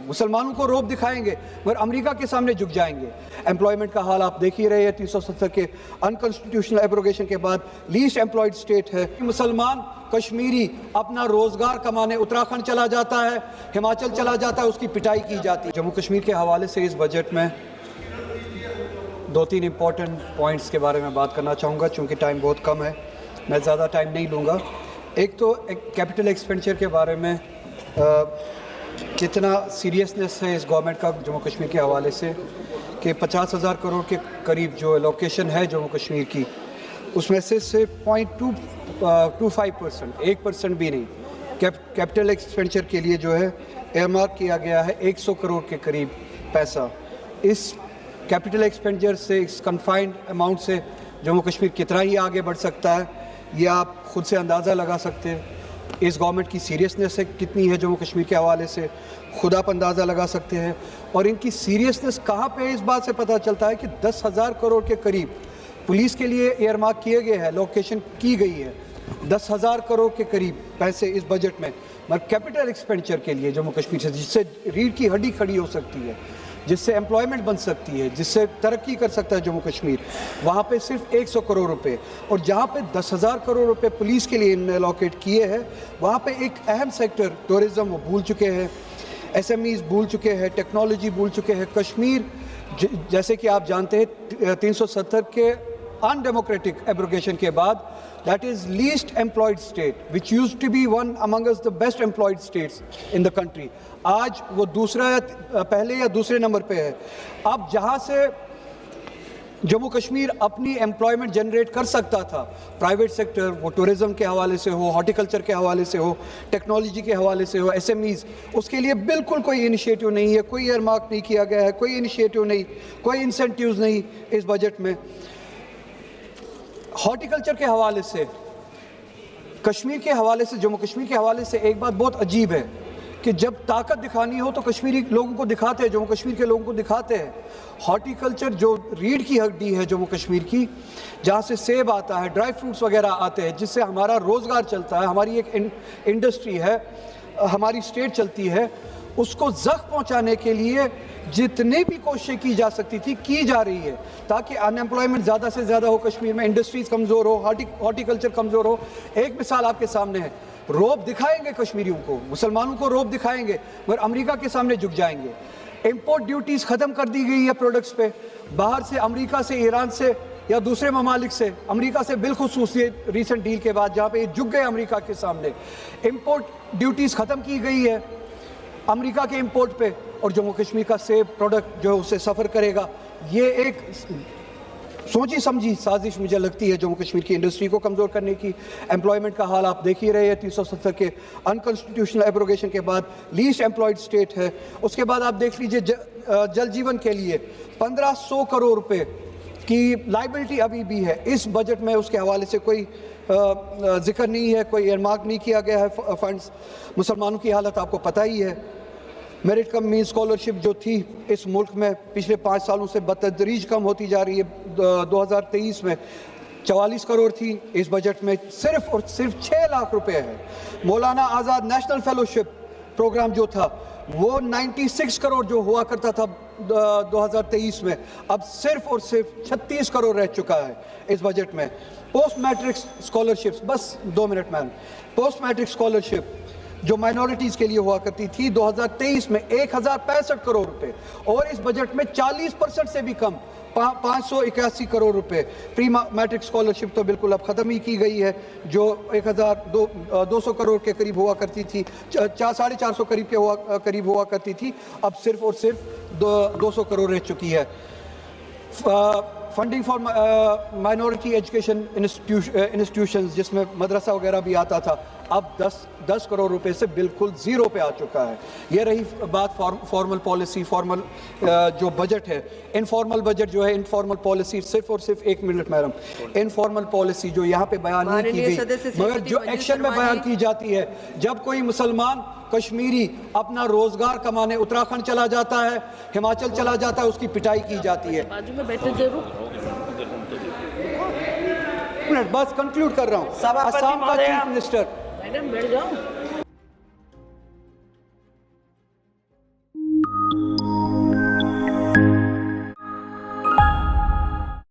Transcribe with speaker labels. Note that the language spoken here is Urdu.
Speaker 1: مسلمانوں کو روب دکھائیں گے مگر امریکہ کے سامنے جھک جائیں گے. امپلائمنٹ کا حال آپ دیکھ ہی رہے ہیں, 370 کے انکانسٹیٹیوشنل ایبروگیشن کے بعد لیسٹ امپلائڈ اسٹیٹ ہے. مسلمان کشمیری اپنا روزگار کمانے اتراکھنڈ چلا جاتا ہے, ہماچل چلا جاتا ہے, اس کی پٹائی کی جاتی ہے. جموں کشمیر کے حوالے سے اس بجٹ میں 2-3 امپورٹنٹ پوائنٹس کے بارے میں بات کرنا چاہوں گا چونکہ ٹائم بہت کم ہے, میں زیادہ ٹائم نہیں لوں گا. ایک تو کیپٹل ایکسپینڈیچر کے بارے میں کتنا سیریسنس ہے اس گورنمنٹ کا جموں کشمیر کے حوالے سے کہ 50,000 کروڑ کے قریب جو لوکیشن ہے جموں کشمیر کی, اس میں سے صرف 0.25%, 1% بھی نہیں, کیپٹل ایکسپینڈیچر کے لیے جو ہے ایئرمارک کیا گیا ہے 100 کروڑ کے قریب پیسہ. اس کیپٹل ایکسپینڈیچر سے, اس کنفائنڈ اماؤنٹ سے جموں کشمیر کتنا ہی آگے بڑھ سکتا ہے یہ آپ خود سے اندازہ لگا سکتے ہیں. اس گورنمنٹ کی سیریسنس کتنی ہے جموں کشمیر کے حوالے سے خود آپ اندازہ لگا سکتے ہیں. اور ان کی سیریسنس کہاں پہ اس بات سے پتہ چلتا ہے کہ 10,000 کروڑ کے قریب پولیس کے لیے ایئر مارک کیے گئے ہیں, لوکیشن کی گئی ہے 10,000 کروڑ کے قریب پیسے اس بجٹ میں, مگر کیپٹل ایکسپینڈیچر کے لیے جموں کشمیر سے جس سے ریڑھ کی ہڈی کھڑی ہو سکتی ہے, جس سے امپلائمنٹ بن سکتی ہے, جس سے ترقی کر سکتا ہے جموں کشمیر, وہاں پہ صرف 100 کروڑ روپے. اور جہاں پہ 10,000 کروڑ روپے پولیس کے لیے انہوں نے الوکیٹ کیے ہیں وہاں پہ ایک اہم سیکٹر ٹورزم وہ بھول چکے ہیں, ایس ایم ایز بھول چکے ہیں, ٹیکنالوجی بھول چکے ہیں. کشمیر جیسے کہ آپ جانتے ہیں 370 کے ان ڈیموکریٹک ایبروگیشن کے بعد that is least employed state which used to be one amongst the best employed states in the country, آج وہ دوسرا پہلے یا دوسرے نمبر پہ ہے. اب جہاں سے جموں کشمیر اپنی امپلائمنٹ جنریٹ کر سکتا تھا, پرائیویٹ سیکٹر, وہ ٹورزم کے حوالے سے ہو, ہارٹیکلچر کے حوالے سے ہو, ٹیکنالوجی کے حوالے سے ہو, ایس ایم ایز, اس کے لیے بالکل کوئی انیشیٹو نہیں ہے, کوئی ایئر مارک نہیں کیا گیا ہے, کوئی انیشیٹو نہیں, کوئی انسینٹیوز نہیں اس بجٹ میں. ہارٹیکلچر کے حوالے سے, کشمیر کے حوالے سے, جموں کشمیر کے حوالے سے ایک بات بہت عجیب ہے کہ جب طاقت دکھانی ہو تو کشمیری لوگوں کو دکھاتے ہیں, جموں کشمیر کے لوگوں کو دکھاتے ہیں. ہارٹیکلچر جو ریڑھ کی ہڈی ہے جموں کشمیر کی, جہاں سے سیب آتا ہے, ڈرائی فروٹس وغیرہ آتے ہیں, جس سے ہمارا روزگار چلتا ہے, ہماری ایک انڈسٹری ہے, ہماری اسٹیٹ چلتی ہے, اس کو زخم پہنچانے کے لیے جتنی بھی کوششیں کی جا سکتی تھی کی جا رہی ہے تاکہ ان ایمپلائمنٹ زیادہ سے زیادہ ہو کشمیر میں, انڈسٹریز کمزور ہو, ہارٹیکلچر کمزور ہو. ایک مثال آپ کے سامنے ہے, روب دکھائیں گے کشمیریوں کو, مسلمانوں کو روب دکھائیں گے مگر امریکہ کے سامنے جھک جائیں گے. امپورٹ ڈیوٹیز ختم کر دی گئی ہے پروڈکٹس پہ, باہر سے, امریکہ سے, ایران سے یا دوسرے ممالک سے, امریکہ سے بالخصوص یہ ریسنٹ ڈیل کے بعد جہاں پہ یہ جھک گئے امریکہ کے سامنے, امپورٹ ڈیوٹیز ختم کی گئی ہے امریکہ کے امپورٹ پہ, اور جموں کشمیر کا سیب پروڈکٹ جو اسے سفر کرے گا. یہ ایک سوچی سمجھی سازش مجھے لگتی ہے جموں کشمیر کی انڈسٹری کو کمزور کرنے کی. امپلائمنٹ کا حال آپ دیکھ ہی رہے ہیں, 370 کے انکانسٹیٹیوشنل ایبروگیشن کے بعد لیسٹ امپلائڈ اسٹیٹ ہے. اس کے بعد آپ دیکھ لیجئے جل جیون کے لیے 1,500 کروڑ روپے کی لائبلٹی ابھی بھی ہے اس بجٹ میں, اس کے حوالے سے کوئی ذکر نہیں ہے, کوئی ایئرمارک نہیں کیا گیا ہے فنڈز. مسلمانوں کی حالت آپ کو پتہ ہی ہے, میرٹ کم مین اسکالرشپ جو تھی اس ملک میں پچھلے 5 سالوں سے بتدریج کم ہوتی جا رہی ہے. 2023 میں 44 کروڑ تھی, اس بجٹ میں صرف اور صرف 6 لاکھ روپے ہے. Maulana Azad national fellowship programme جو تھا وہ 96 کروڑ جو ہوا کرتا تھا 2023 میں, اب صرف اور صرف 36 کروڑ رہ چکا ہے اس بجٹ میں. پوسٹ میٹرک اسکالرشپس, بس 2 منٹ مین, پوسٹ میٹرک اسکالرشپ جو مائنورٹیز کے لیے ہوا کرتی تھی 2023 میں 1,065 کروڑ روپے, اور اس بجٹ میں 40% سے بھی کم 581 کروڑ روپے. پری میٹرک اسکالرشپ تو بالکل اب ختم ہی کی گئی ہے, جو 1,200 کروڑ کے قریب ہوا کرتی تھی, 450 قریب ہوا کرتی تھی, اب صرف اور صرف 200 کروڑ رہ چکی ہے. Funding for minority education institutions جس میں مدرسہ وغیرہ بھی آتا تھا, اب 10 کروڑ روپے سے بالکل زیرو پہ آ چکا ہے. یہ رہی بات فارمل پالیسی, فارمل جو بجٹ ہے. انفارمل بجٹ جو ہے, انفارمل پالیسی, صرف اور صرف 1 منٹ میڈم, انفارمل پالیسی جو یہاں پہ بیان نہیں کی گئی مگر جو ایکشن میں بیان کی جاتی ہے, جب کوئی مسلمان کشمیری اپنا روزگار کمانے اتراکھنڈ چلا جاتا ہے, ہماچل چلا جاتا ہے, اس کی پٹائی کی جاتی ہے. بس کنکلوڈ کر رہا ہوں. آسام کا چیف منسٹر
Speaker 2: you